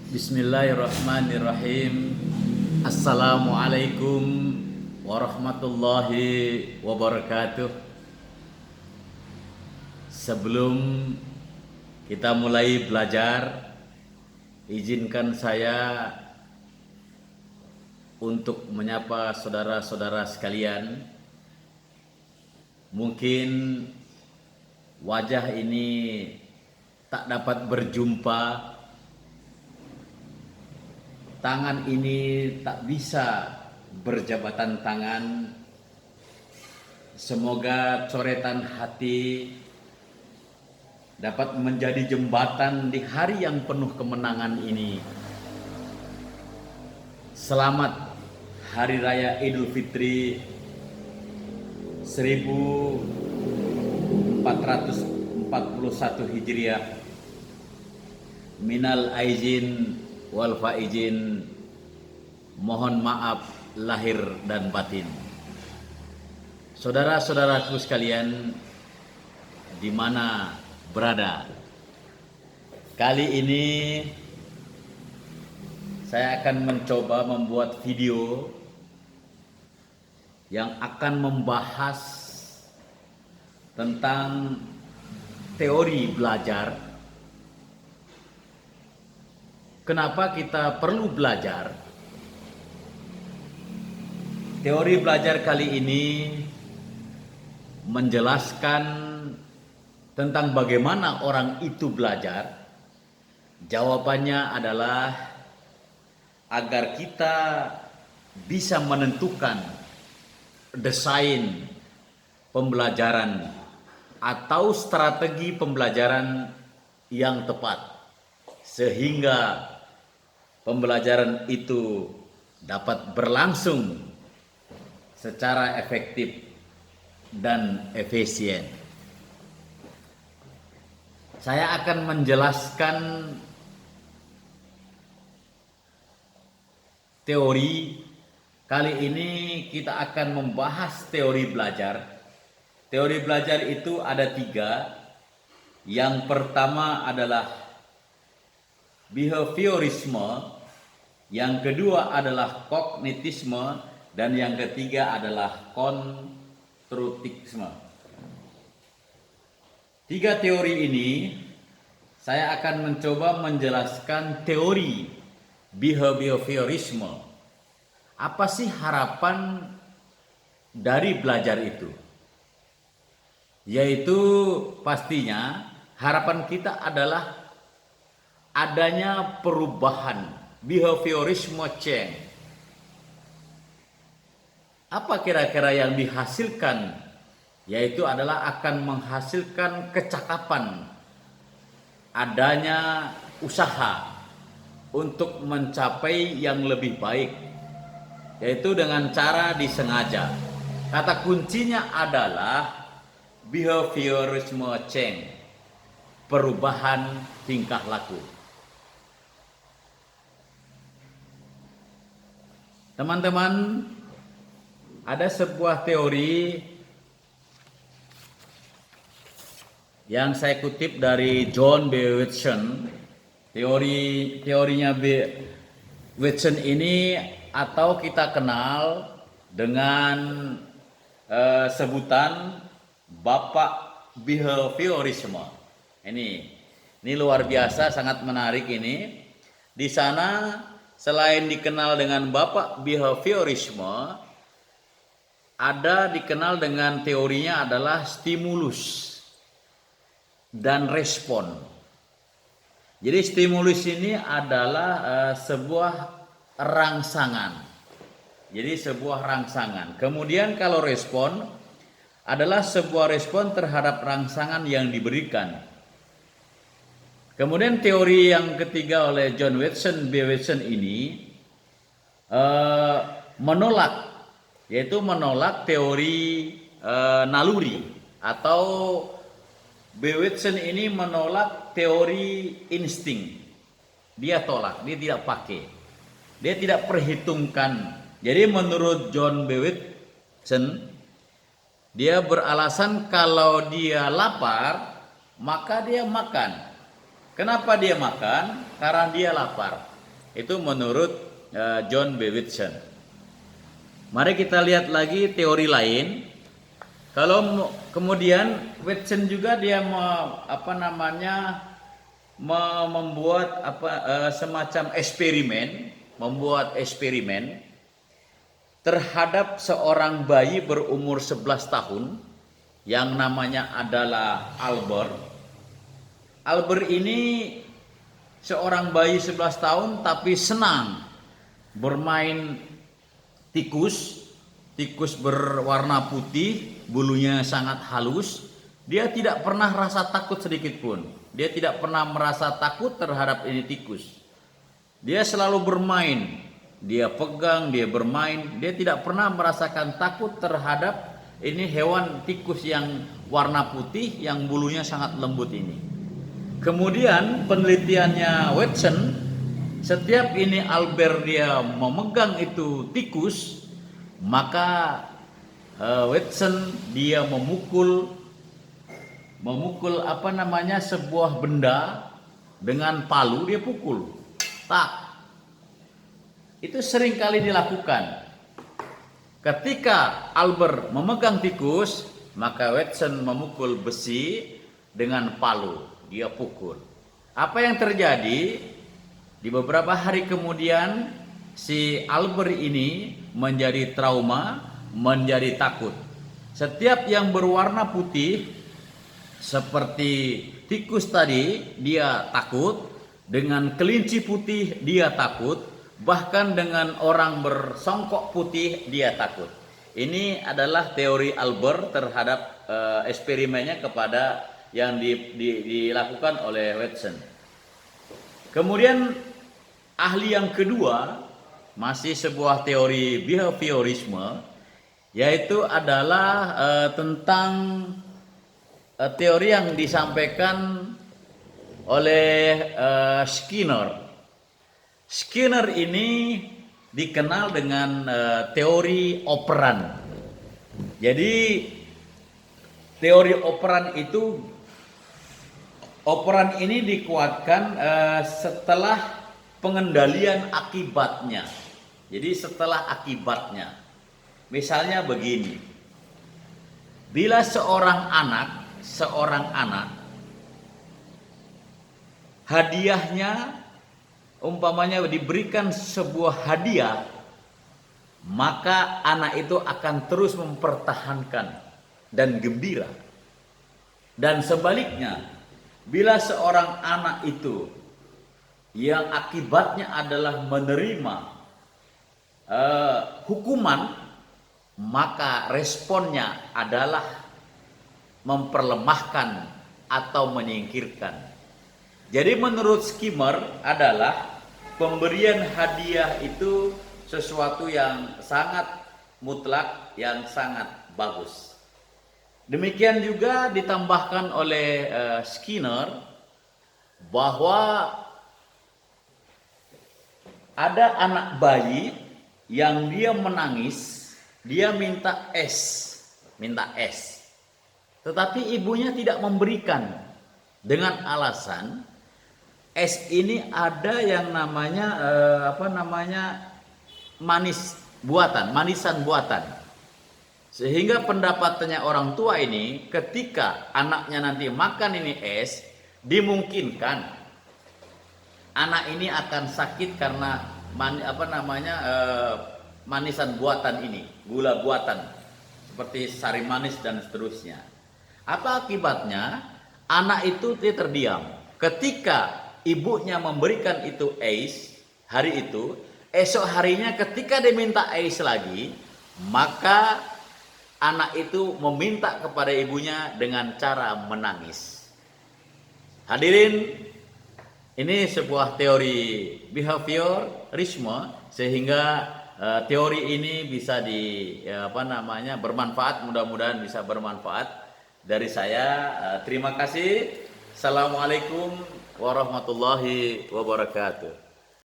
Bismillahirrahmanirrahim. Assalamualaikum warahmatullahi wabarakatuh. Sebelum kita mulai belajar, izinkan saya untuk menyapa saudara-saudara sekalian. Mungkin wajah ini tak dapat berjumpa, tangan ini tak bisa berjabatan tangan. Semoga coretan hati dapat menjadi jembatan di hari yang penuh kemenangan ini. Selamat Hari Raya Idul Fitri 1441 Hijriah. Minal aizin wal faizin, mohon maaf lahir dan batin. Saudara-saudaraku sekalian di mana berada, kali ini saya akan mencoba membuat video yang akan membahas tentang teori belajar. Kenapa kita perlu belajar? Teori belajar kali ini menjelaskan tentang bagaimana orang itu belajar. Jawabannya adalah agar kita bisa menentukan desain pembelajaran atau strategi pembelajaran yang tepat, sehingga pembelajaran itu dapat berlangsung secara efektif dan efisien. Saya akan menjelaskan teori. Kali ini kita akan membahas teori belajar. Teori belajar itu ada 3. Yang pertama adalah behaviorisme, yang kedua adalah kognitisme, dan yang ketiga adalah konstruktivisme. 3 teori ini saya akan mencoba menjelaskan teori behaviorisme. Apa sih harapan dari belajar itu? Yaitu pastinya harapan kita adalah adanya perubahan, behaviorisme change. Apa kira-kira yang dihasilkan? Yaitu adalah akan menghasilkan kecakapan, adanya usaha untuk mencapai yang lebih baik, yaitu dengan cara disengaja. Kata kuncinya adalah behaviorisme change, perubahan tingkah laku. Teman-teman, ada sebuah teori yang saya kutip dari John B. Watson. Teorinya B. Watson ini atau kita kenal dengan sebutan Bapak Behaviorisme. Ini luar biasa, sangat menarik ini. Di sana selain dikenal dengan Bapak Behaviorisme, ada dikenal dengan teorinya adalah stimulus dan respon. Jadi stimulus ini adalah sebuah rangsangan. Jadi sebuah rangsangan. Kemudian kalau respon adalah sebuah respon terhadap rangsangan yang diberikan. Kemudian teori yang ketiga oleh John Watson, B. Watson ini menolak, yaitu menolak teori naluri, atau B. Watson ini menolak teori insting. Dia tolak, dia tidak pakai, dia tidak perhitungkan. Jadi menurut John B. Watson, dia beralasan kalau dia lapar maka dia makan. Kenapa dia makan? Karena dia lapar. Itu menurut John B. Whitson. Mari kita lihat lagi teori lain. Kalau kemudian Whitson juga dia membuat semacam membuat eksperimen terhadap seorang bayi berumur 11 tahun yang namanya adalah Albert. Albert ini seorang bayi 11 tahun tapi senang bermain tikus berwarna putih, bulunya sangat halus. Dia tidak pernah rasa takut sedikit pun. Dia tidak pernah merasa takut terhadap ini tikus. Dia selalu bermain. Dia pegang, dia bermain. Dia tidak pernah merasakan takut terhadap ini hewan tikus yang warna putih, yang bulunya sangat lembut ini. Kemudian penelitiannya Watson, setiap ini Albert dia memegang itu tikus, maka Watson dia memukul sebuah benda dengan palu, dia pukul. Tak. Itu sering kali dilakukan. Ketika Albert memegang tikus, maka Watson memukul besi dengan palu, dia pukul. Apa yang terjadi? Di beberapa hari kemudian si Albert ini menjadi trauma, menjadi takut. Setiap yang berwarna putih seperti tikus tadi dia takut, dengan kelinci putih dia takut, bahkan dengan orang bersongkok putih dia takut. Ini adalah teori Albert terhadap eksperimennya kepada yang dilakukan oleh Watson. Kemudian ahli yang kedua masih sebuah teori behaviorisme, yaitu adalah tentang teori yang disampaikan oleh Skinner. Skinner ini dikenal dengan teori operan. Jadi teori operan ini dikuatkan setelah pengendalian akibatnya. Jadi setelah akibatnya. Misalnya begini. Bila seorang anak hadiahnya umpamanya diberikan sebuah hadiah, maka anak itu akan terus mempertahankan dan gembira. Dan sebaliknya, bila seorang anak itu yang akibatnya adalah menerima hukuman, maka responnya adalah memperlemahkan atau menyingkirkan. Jadi menurut Skinner adalah pemberian hadiah itu sesuatu yang sangat mutlak, yang sangat bagus. Demikian juga ditambahkan oleh Skinner bahwa ada anak bayi yang dia menangis, dia minta es. Tetapi ibunya tidak memberikan dengan alasan es ini ada yang namanya manisan buatan. Sehingga pendapatannya orang tua ini ketika anaknya nanti makan ini es, dimungkinkan anak ini akan sakit karena manisan buatan ini, gula buatan seperti sari manis dan seterusnya. Apa akibatnya? Anak itu dia terdiam. Ketika ibunya memberikan itu ais hari itu, esok harinya ketika diminta ais lagi, maka anak itu meminta kepada ibunya dengan cara menangis. Hadirin, ini sebuah teori behaviorisme, sehingga teori ini bisa bermanfaat, mudah-mudahan bisa bermanfaat. Dari saya terima kasih. Assalamualaikum warahmatullahi wabarakatuh.